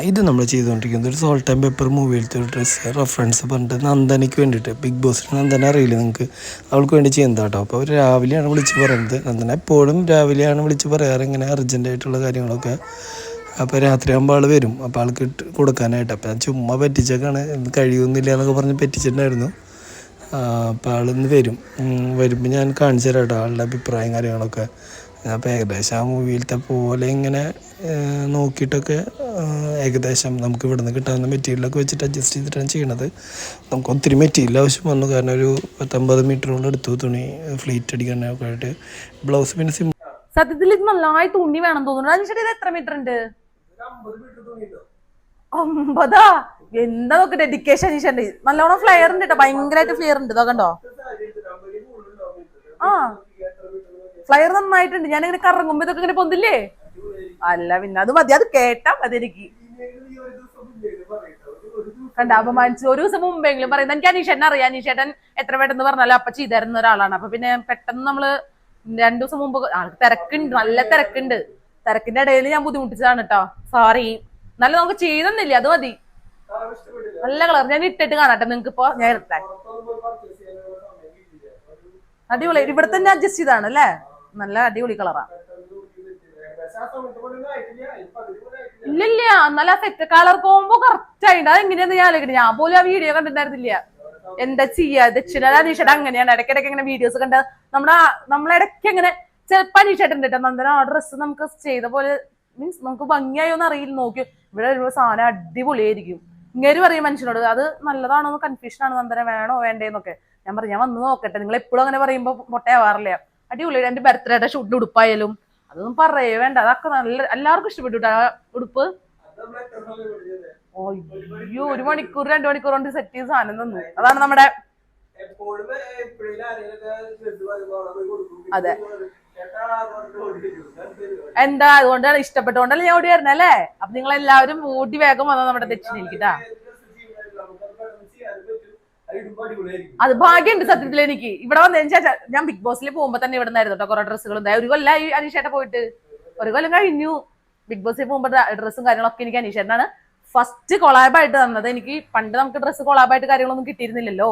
ഇത് നമ്മൾ ചെയ്തുകൊണ്ടിരിക്കുന്നത് ഒരു സോൾട്ട് ആൻഡ് പെപ്പർ മൂവിയിലത്തെ ഒരു ഡ്രസ്സ് റെഫറൻസ് പറഞ്ഞിട്ട് നന്ദനയ്ക്ക് വേണ്ടിയിട്ട് ബിഗ് ബോസിന് നന്ദന അറിയില്ല നിങ്ങൾക്ക് അവൾക്ക് വേണ്ടി ചെയ്യുന്നത് കേട്ടോ. അപ്പോൾ അവർ രാവിലെയാണ് വിളിച്ച് പറയുന്നത്. നന്ദന എപ്പോഴും രാവിലെയാണ് വിളിച്ച് പറയാറ് ഇങ്ങനെ അർജൻറ്റായിട്ടുള്ള കാര്യങ്ങളൊക്കെ. അപ്പോൾ രാത്രിയാകുമ്പോൾ ആൾ വരും, അപ്പോൾ ആൾക്ക് കൊടുക്കാനായിട്ട്. അപ്പോൾ ഞാൻ ചുമ്മാ പറ്റിച്ചേക്കാണ്, കഴിയുന്നില്ല എന്നൊക്കെ പറഞ്ഞ് പറ്റിച്ചിട്ടുണ്ടായിരുന്നു. അപ്പോൾ ആളിന്ന് വരുമ്പോൾ ഞാൻ കാണിച്ചു തരാം കേട്ടോ ആളുടെ അഭിപ്രായം കാര്യങ്ങളൊക്കെ. അപ്പോൾ ഏകദേശം ആ മൂവിയിലത്തെ പോലെ ഇങ്ങനെ നോക്കിയിട്ടൊക്കെ ഏകദേശം നമുക്ക് ഇവിടെ നിന്ന് കിട്ടാവുന്ന മെറ്റീരിയലൊക്കെ വെച്ചിട്ട് അഡ്ജസ്റ്റ് ചെയ്തിട്ടാണ് ചെയ്യണത്. നമുക്ക് ഒത്തിരി മെറ്റീരിയൽ ആവശ്യം വന്നു, കാരണം ഒരു 50 മീറ്ററോളം എടുത്തു തുണി ഫ്ലീറ്റ് അടിക്കാനൊക്കെ ആയിട്ട്. ബ്ലൗസ് പിന്നെ സത്യത്തിൽ ഇത് നന്നായി തുണി വേണം തോന്നുന്നു. അതിന് ഇത് എത്ര മീറ്റർ ഉണ്ട്? 50. എന്താ നോക്ക് ഡെഡിക്കേഷൻ അനീഷുണ്ട്. നല്ലോണം ഫ്ലെയർ ഉണ്ട് കേട്ടോ, ഭയങ്കരമായിട്ട് ഫ്ലെയർ ഉണ്ട്. ഇതൊക്കെണ്ടോ? ഫ്ലയർ നന്നായിട്ടുണ്ട്. ഞാനിങ്ങനെ കറങ്ങുമ്പോ ഇതൊക്കെ ഇങ്ങനെ പൊന്തില്ലേ? അല്ല പിന്നെ അത് മതി, അത് കേട്ടാ മതി എനിക്ക്. കണ്ട അപമാനിച്ചു. ഒരു ദിവസം മുമ്പെങ്കിലും പറയുന്നത് എനിക്ക് അനീഷേട്ടൻ അറിയാം. അനീഷേട്ടൻ എത്ര പെട്ടെന്ന് പറഞ്ഞാലും അപ്പൊ ചെയ്തിരുന്ന ഒരാളാണ്. അപ്പൊ പിന്നെ പെട്ടെന്ന് നമ്മള് 2 ദിവസം മുമ്പ് ആൾക്ക് തിരക്കുണ്ട്, നല്ല തിരക്കുണ്ട്. തിരക്കിന്റെ ഇടയിൽ ഞാൻ ബുദ്ധിമുട്ടിച്ചതാണ് കേട്ടോ, സോറി. നല്ല നമുക്ക് ചെയ്തൊന്നില്ല, അത് മതി. നല്ല കളർ ഞാൻ ഇട്ടിട്ട് കാണട്ടെ നിങ്ങക്ക്. ഇപ്പൊ ഞാൻ എടുത്താൽ അടിപൊളി. ഇവിടെ തന്നെ അഡ്ജസ്റ്റ് ചെയ്താണ് അല്ലേ? നല്ല അടിപൊളി കളറാ. ഇല്ലില്ല, നല്ല സെറ്റ് കളർ കോമ്പോ കറക്റ്റ് ആയിട്ട്. അത് എങ്ങനെയാന്ന് ഞാൻ ആലോചിക്കട്ടെ. ഞാൻ പോലും ആ വീഡിയോ കണ്ടിട്ടുണ്ടായിരുന്നില്ല. എന്താ ചെയ്യാ, ദക്ഷിണ അനീഷേട്ടൻ അങ്ങനെയാണ്. ഇടയ്ക്കിടയ്ക്ക് ഇങ്ങനെ വീഡിയോസ് കണ്ട് നമ്മളിടയ്ക്ക് ഇങ്ങനെ ചിലപ്പോ അനീഷേട്ടൻ കേട്ടോ നന്ദന ആ ഡ്രസ്സ് നമുക്ക് ചെയ്ത പോലെ മീൻസ് നമുക്ക് ഭംഗിയായോന്ന് അറിയില്ല. നോക്കി ഇവിടെ വരുമ്പോ സാധനം അടിപൊളിയായിരിക്കും. ഇങ്ങനെ പറയും മനുഷ്യനോട് അത് നല്ലതാണോ കൺഫ്യൂഷൻ ആണ്, നന്ദന വേണോ വേണ്ടേന്നൊക്കെ. ഞാൻ പറഞ്ഞു ഞാൻ വന്ന് നോക്കട്ടെ. നിങ്ങൾ എപ്പോഴും അങ്ങനെ പറയുമ്പോ പൊട്ടയാവാറില്ല. അടിപൊളിയായിട്ട് എന്റെ ബർത്ത്ഡേയുടെ ഷൂട്ടിന്റെ ഉടുപ്പായാലും അതൊന്നും പറയേ വേണ്ട, അതൊക്കെ നല്ല എല്ലാവർക്കും ഇഷ്ടപ്പെട്ടു ആ ഉടുപ്പ്. അയ്യോ 1 മണിക്കൂർ 2 മണിക്കൂർ കൊണ്ട് സെറ്റ് ചെയ്ത് സാധനം തന്നു. അതാണ് നമ്മുടെ അതെ. എന്താ അതുകൊണ്ടാണ് ഇഷ്ടപ്പെട്ടോണ്ടല്ലേ ഞാൻ ഓടി വരുന്നത് അല്ലേ? അപ്പൊ നിങ്ങൾ എല്ലാവരും ഓടി വേഗം വന്നോ നമ്മുടെ ദക്ഷിണേൽക്കിട്ടാ. അത് ഭാഗ്യമുണ്ട് സത്യത്തിൽ എനിക്ക്. ഇവിടെ വന്നതിന് ശേഷം ഞാൻ ബിഗ് ബോസിൽ പോകുമ്പോ തന്നെ ഇവിടെ നിന്നായിരുന്നു കേട്ടോ കുറെ ഡ്രസ്സുകൾ ഉണ്ടായി. 1 കൊല്ലമായി അനീഷേട്ടൻ പോയിട്ട്, 1 കൊല്ലം കഴിഞ്ഞു. ബിഗ് ബോസിൽ പോകുമ്പോ ഡ്രസ്സും കാര്യങ്ങളൊക്കെ എനിക്ക് അനീഷേട്ടനാണ് ഫസ്റ്റ് കൊളാബായിട്ട് തന്നത്. എനിക്ക് പണ്ട് നമുക്ക് ഡ്രസ്സ് കൊളാബായിട്ട് കാര്യങ്ങളൊന്നും കിട്ടിയിരുന്നില്ലല്ലോ,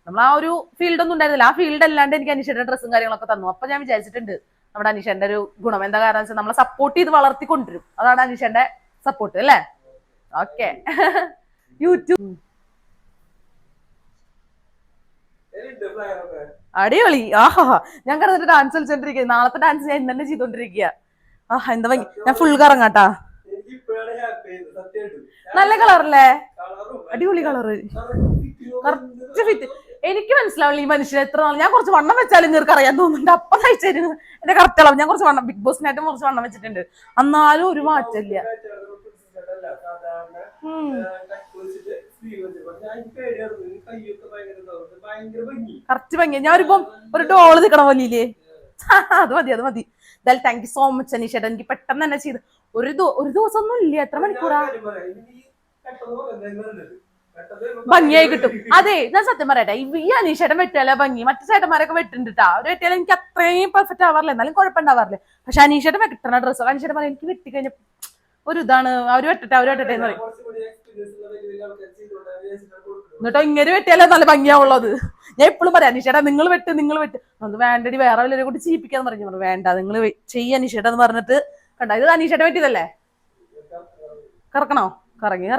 നമ്മൾ ആ ഒരു ഫീൽഡ് ഒന്നും ഉണ്ടായിരുന്നില്ല. ആ ഫീൽഡ് അല്ലാണ്ട് എനിക്ക് അനീഷേട്ടൻ ഡ്രസ്സും കാര്യങ്ങളൊക്കെ തന്നു. അപ്പൊ ഞാൻ വിചാരിച്ചിട്ടുണ്ട് നമ്മുടെ അനീഷേട്ടന്റെ ഒരു ഗുണം എന്താ കാരണം വെച്ചാൽ നമ്മളെ സപ്പോർട്ട് ചെയ്ത് വളർത്തിക്കൊണ്ടിരും. അതാണ് അനീഷേട്ടന്റെ സപ്പോർട്ട് അല്ലേ? ഓക്കെ. യൂട്യൂബ് അടിപൊളി. ആഹാ ഞാൻ കിടന്നിട്ട് ഡാൻസ് കളിച്ചോണ്ടിരിക്കുക. നാളത്തെ ഡാൻസ് ഞാൻ ഇന്ന് തന്നെ ചെയ്തോണ്ടിരിക്കുക. ആഹാ എന്താ ഭംഗി. ഞാൻ ഫുൾ കറങ്ങാട്ടാ. നല്ല കളറല്ലേ? അടിപൊളി കളറ്, കറക്റ്റ് ഫിറ്റ്. എനിക്ക് മനസ്സിലാവില്ല ഈ മനുഷ്യൻ എത്ര നാൾ. ഞാൻ കുറച്ച് വണ്ണം വെച്ചാലും നിങ്ങൾക്ക് അറിയാൻ തോന്നുന്നുണ്ട്. അപ്പൊ തയ്ച്ചായിരുന്നു എന്റെ കറക്റ്റ് അളവ്. ഞാൻ കുറച്ച് വണ്ണം ബിഗ് ബോസിനായിട്ടും കുറച്ച് വണ്ണം വെച്ചിട്ടുണ്ട്, എന്നാലും ഒരു മാറ്റമില്ല. കറക്റ്റ് ഭംഗി. ഞാനിപ്പം ഒരു ഡോള് നിൽക്കണ പോലില്ലേ? അത് മതി, അത് മതി. എന്തായാലും താങ്ക് യു സോ മച്ച് അനീഷേട്ടൻ. എനിക്ക് പെട്ടെന്ന് തന്നെ ചെയ്ത് ഒരു ദിവസം ഒന്നും ഇല്ല. എത്ര മണിക്കൂറാ? ഭംഗിയായി കിട്ടും. അതെ ഞാൻ സത്യം പറയട്ടെ, ഈ അനീഷേട്ടൻ വെട്ടിയാലേ ഭംഗി. മറ്റു ചേട്ടന്മാരൊക്കെ വെട്ടുണ്ടിട്ടാ, അവർ വെട്ടിയാലും എനിക്ക് അത്രയും പെർഫെക്റ്റ് ആവാറില്ല, എന്നാലും കുഴപ്പമുണ്ടാവാറില്ല. പക്ഷെ അനീഷേട്ടൻ വെട്ടണ ഡ്രസ്സ് അനീഷേട്ടൻ പറയാം എനിക്ക് വെട്ടിക്കഴിഞ്ഞ ഒരു ഇതാണ്. അവര് വെട്ടട്ടെ എന്ന് പറയും. എന്നിട്ടോ ഇങ്ങനെ വെട്ടിയാലേ നല്ല ഭംഗിയാവുള്ളത്. ഞാൻ എപ്പോഴും പറയാം അനീഷേട്ടാ നിങ്ങൾ വെട്ട് അത് വേണ്ടടി വേറെ വല്ലവരെ കൂടി ചെയ്യിപ്പിക്കാന്ന് പറഞ്ഞു. വേണ്ട നിങ്ങൾ ചെയ്യ അനീഷേട്ടാ എന്ന് പറഞ്ഞിട്ട് കണ്ട. ഇത് അനീഷേട്ടൻ വെട്ടിയതല്ലേ? കറക്കണോ? കറങ്ങി ഞാൻ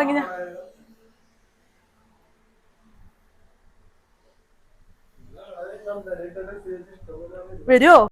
വരുമോ?